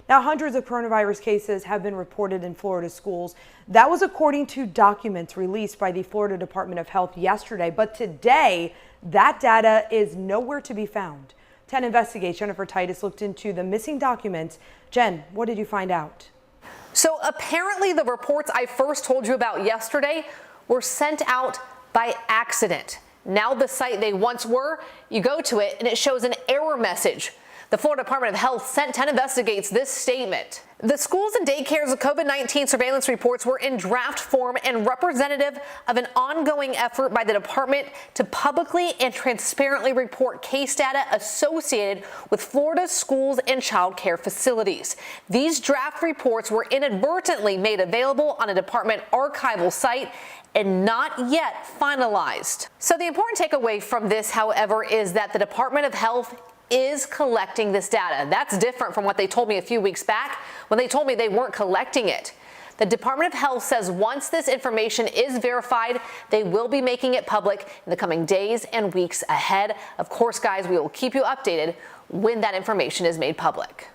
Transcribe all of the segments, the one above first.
Now, hundreds of coronavirus cases have been reported in Florida schools. That was according to documents released by the Florida Department of Health yesterday. But today, that data is nowhere to be found. 10 Investigates Jennifer Titus looked into the missing documents. Jen, what did you find out? So apparently the reports I first told you about yesterday were sent out by accident. Now the site they once were, you go to it and it shows an error message. The Florida Department of Health sent 10 Investigates this statement. The schools and daycares of COVID-19 surveillance reports were in draft form and representative of an ongoing effort by the department to publicly and transparently report case data associated with Florida's schools and child care facilities. These draft reports were inadvertently made available on a department archival site and not yet finalized. So the important takeaway from this, however, is that the Department of Health is collecting this data. That's different from what they told me a few weeks back when they told me they weren't collecting it. The Department of Health says once this information is verified, they will be making it public in the coming days and weeks ahead. Of course, guys, we will keep you updated when that information is made public.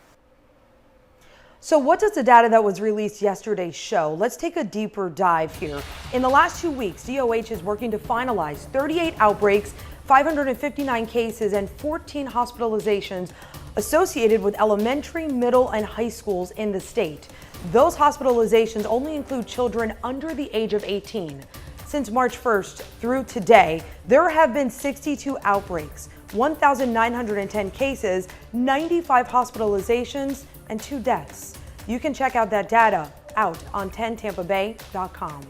So what does the data that was released yesterday show? Let's take a deeper dive here. In the last 2 weeks, DOH is working to finalize 38 outbreaks, 559 cases, and 14 hospitalizations associated with elementary, middle, and high schools in the state. Those hospitalizations only include children under the age of 18. Since March 1st through today, there have been 62 outbreaks, 1,910 cases, 95 hospitalizations, and 2 deaths. You can check out that data out on 10tampabay.com.